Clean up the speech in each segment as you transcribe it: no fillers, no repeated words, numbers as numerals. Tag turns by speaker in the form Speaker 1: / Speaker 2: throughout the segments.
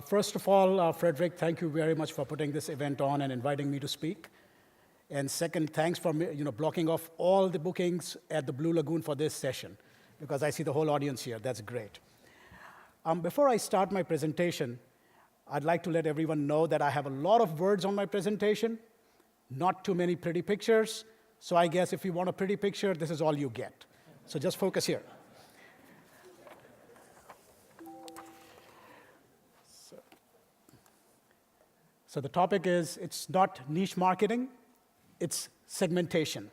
Speaker 1: First of all, Frederick, thank you very much for putting this event on and inviting me to speak. And second, thanks for blocking off all the bookings at the Blue Lagoon for this session, because I see the whole audience here. That's great. Before I start my presentation, I'd like to let everyone know that I have a lot of words on my presentation, not too many pretty pictures. So I guess if you want a pretty picture, this is all you get. So just focus here. So the topic is, it's not niche marketing, it's segmentation.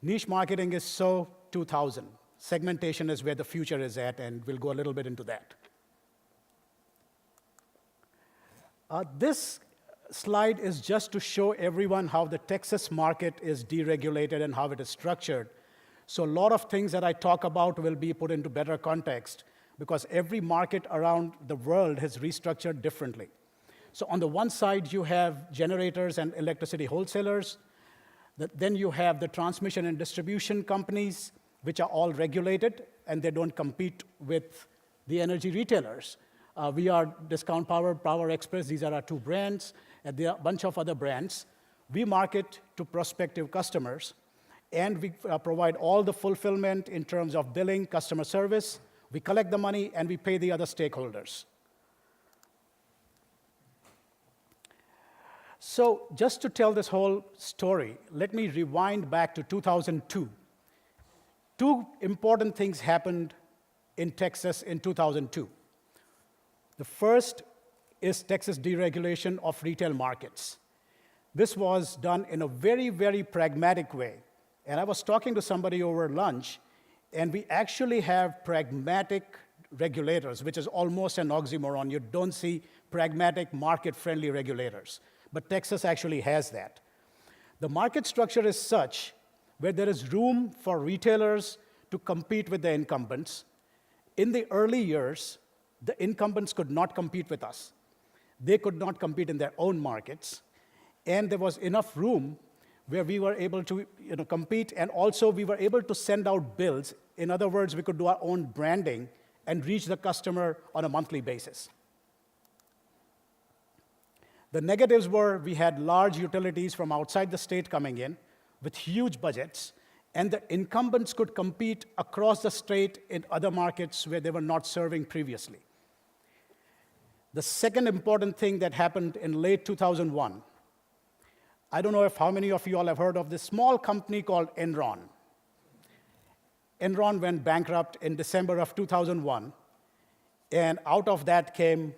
Speaker 1: Niche marketing is so 2000. Segmentation is where the future is at, and we'll go a little bit into that. This slide is just to show everyone how the Texas market is deregulated and how it is structured. So a lot of things that I talk about will be put into better context, because every market around the world has restructured differently. So on the one side, you have generators and electricity wholesalers. Then you have the transmission and distribution companies, which are all regulated, and they don't compete with the energy retailers. We are Discount Power, Power Express. These are our two brands, and there are a bunch of other brands. We market to prospective customers, and we provide all the fulfillment in terms of billing, customer service. We collect the money, and we pay the other stakeholders. So just to tell this whole story, let me rewind back to 2002. Two important things happened in Texas in 2002. The first is Texas deregulation of retail markets. This was done in a very, very pragmatic way. And I was talking to somebody over lunch, and we actually have pragmatic regulators, which is almost an oxymoron. You don't see pragmatic, market-friendly regulators. But Texas actually has that. The market structure is such where there is room for retailers to compete with the incumbents. In the early years, the incumbents could not compete with us. They could not compete in their own markets. And there was enough room where we were able to compete, and also we were able to send out bills. In other words, we could do our own branding and reach the customer on a monthly basis. The negatives were we had large utilities from outside the state coming in with huge budgets, and the incumbents could compete across the state in other markets where they were not serving previously. The second important thing that happened in late 2001, I don't know if how many of you all have heard of this small company called Enron. Enron went bankrupt in December of 2001, and out of that came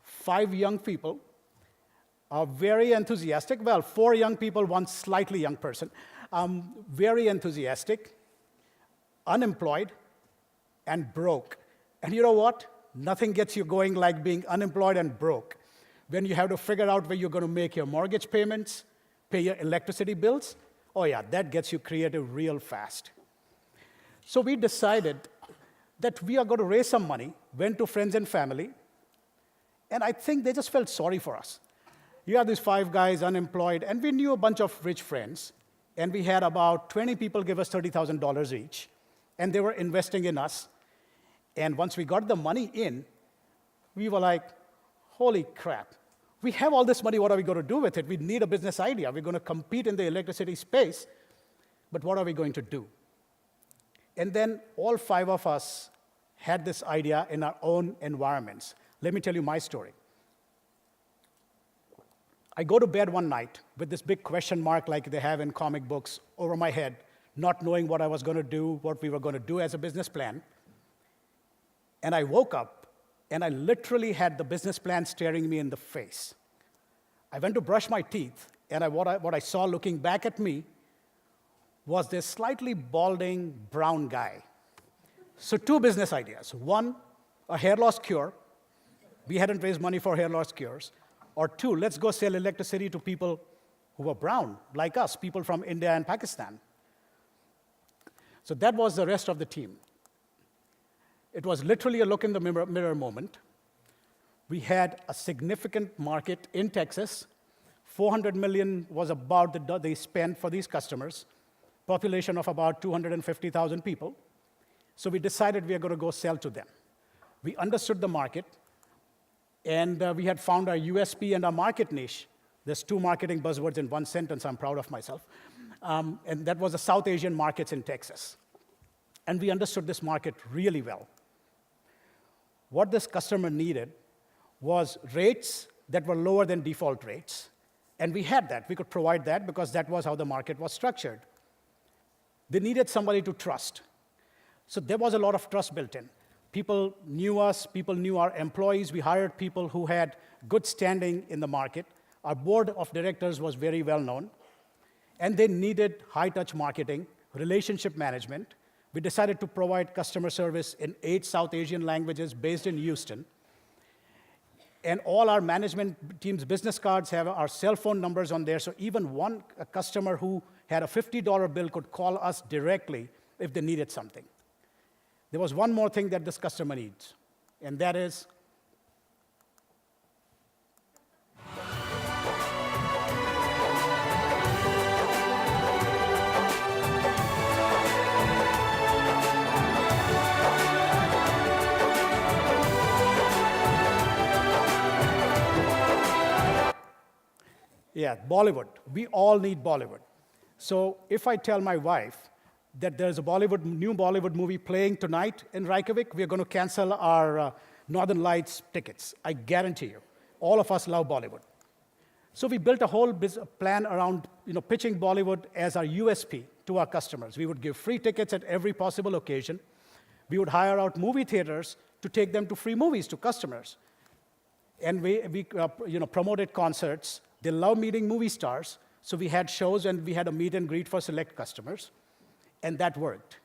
Speaker 1: 5 young people, very enthusiastic. Well, 4 young people, 1 slightly young person. Very enthusiastic, unemployed, and broke. And you know what? Nothing gets you going like being unemployed and broke. When you have to figure out where you're going to make your mortgage payments, pay your electricity bills, oh yeah, that gets you creative real fast. So we decided that we are going to raise some money, went to friends and family, and I think they just felt sorry for us. You have these 5 guys unemployed, and we knew a bunch of rich friends, and we had about 20 people give us $30,000 each, and they were investing in us. And once we got the money in, we were like, holy crap, we have all this money, what are we going to do with it? We need a business idea. We're going to compete in the electricity space, but what are we going to do? And then all 5 of us had this idea in our own environments. Let me tell you my story. I go to bed one night with this big question mark like they have in comic books over my head, not knowing what I was going to do, what we were going to do as a business plan. And I woke up, and I literally had the business plan staring me in the face. I went to brush my teeth, and what I saw looking back at me was this slightly balding brown guy. So 2 business ideas. 1, a hair loss cure. We hadn't raised money for hair loss cures. Or 2, let's go sell electricity to people who were brown, like us, people from India and Pakistan. So that was the rest of the team. It was literally a look in the mirror moment. We had a significant market in Texas. $400 million was about the spend for these customers, population of about 250,000 people. So we decided we are going to go sell to them. We understood the market. And we had found our USP and our market niche. There's two marketing buzzwords in one sentence. I'm proud of myself. And that was the South Asian markets in Texas. And we understood this market really well. What this customer needed was rates that were lower than default rates. And we had that. We could provide that because that was how the market was structured. They needed somebody to trust. So there was a lot of trust built in. People knew us, people knew our employees. We hired people who had good standing in the market. Our board of directors was very well known. And they needed high-touch marketing, relationship management. We decided to provide customer service in 8 South Asian languages based in Houston. And all our management team's business cards have our cell phone numbers on there, so even a customer who had a $50 bill could call us directly if they needed something. There was one more thing that this customer needs, and that is Bollywood. We all need Bollywood. So if I tell my wife that there's a new Bollywood movie playing tonight in Reykjavik, we're going to cancel our Northern Lights tickets. I guarantee you. All of us love Bollywood. So we built a whole plan around pitching Bollywood as our USP to our customers. We would give free tickets at every possible occasion. We would hire out movie theaters to take them to free movies to customers. And we promoted concerts. They love meeting movie stars, so we had shows and we had a meet and greet for select customers, and that worked.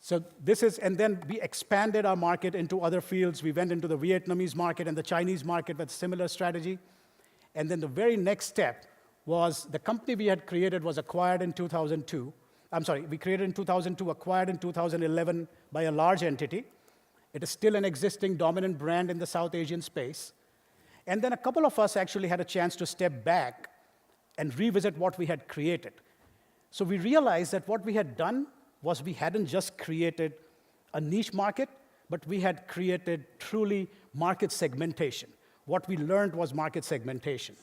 Speaker 1: So and then we expanded our market into other fields. We went into the Vietnamese market and the Chinese market with similar strategy. And then the very next step was the company we had created was acquired in 2002. We created in 2002, acquired in 2011 by a large entity. It is still an existing dominant brand in the South Asian space. And then a couple of us actually had a chance to step back and revisit what we had created. So we realized that what we had done was we hadn't just created a niche market, but we had created truly market segmentation. What we learned was market segmentation.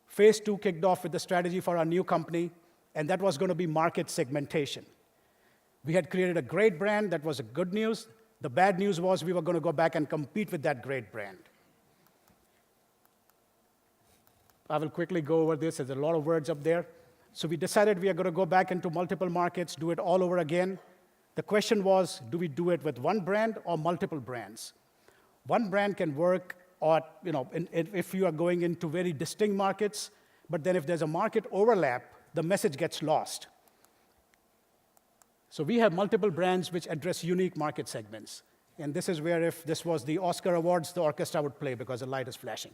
Speaker 1: Phase 2 kicked off with the strategy for our new company, and that was going to be market segmentation. We had created a great brand. That was good news. The bad news was we were going to go back and compete with that great brand. I will quickly go over this. There's a lot of words up there. So we decided we are going to go back into multiple markets, do it all over again. The question was, do we do it with one brand or multiple brands? One brand can work if you are going into very distinct markets, but then if there's a market overlap, the message gets lost. So we have multiple brands which address unique market segments. And this is where if this was the Oscar Awards, the orchestra would play because the light is flashing.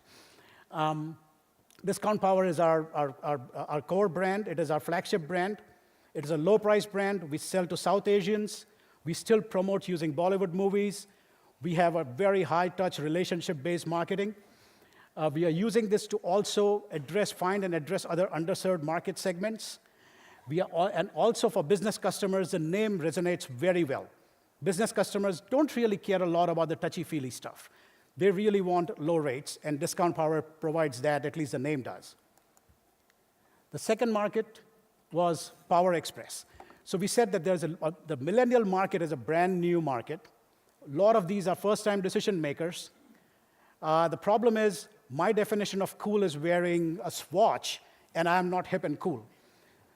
Speaker 1: Discount Power is our core brand. It is our flagship brand. It is a low-price brand. We sell to South Asians. We still promote using Bollywood movies. We have a very high-touch relationship-based marketing. We are using this to also find and address other underserved market segments. And also for business customers, the name resonates very well. Business customers don't really care a lot about the touchy-feely stuff. They really want low rates, and Discount Power provides that, at least the name does. The second market was Power Express. So we said that the millennial market is a brand new market. A lot of these are first-time decision makers. The problem is my definition of cool is wearing a watch, and I'm not hip and cool.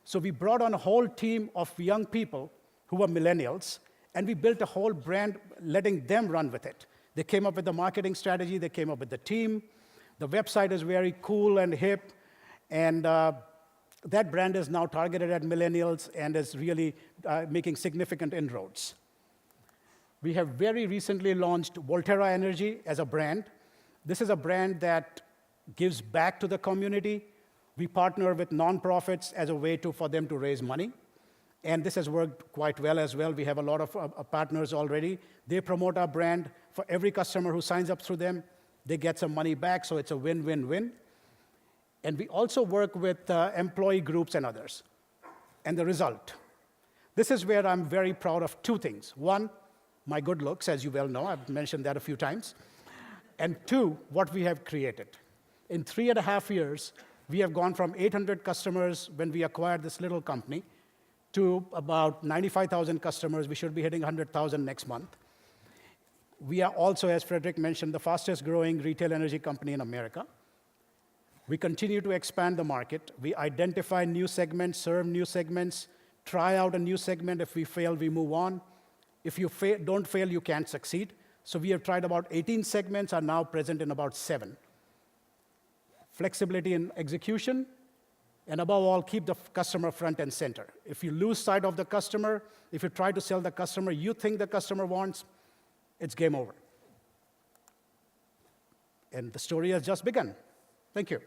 Speaker 1: So we brought on a whole team of young people who were millennials, and we built a whole brand letting them run with it. They came up with the marketing strategy. They came up with the team. The website is very cool and hip, and that brand is now targeted at millennials and is really making significant inroads. We have very recently launched Volterra Energy as a brand. This is a brand that gives back to the community. We partner with nonprofits as a way for them to raise money. And this has worked quite well as well. We have a lot of partners already. They promote our brand. For every customer who signs up through them, they get some money back, so it's a win-win-win. And we also work with employee groups and others. And the result, This is where I'm very proud of two things. One, my good looks, as you well know. I've mentioned that a few times. And two, what we have created. In 3.5 years, we have gone from 800 customers when we acquired this little company to about 95,000 customers. We should be hitting 100,000 next month. We are also, as Frederick mentioned, the fastest growing retail energy company in America. We continue to expand the market. We identify new segments, serve new segments, try out a new segment. If we fail, we move on. If you don't fail, you can't succeed. So we have tried about 18 segments, are now present in about 7. Flexibility in execution, and above all, keep the customer front and center. If you lose sight of the customer, if you try to sell the customer you think the customer wants, it's game over. And the story has just begun. Thank you.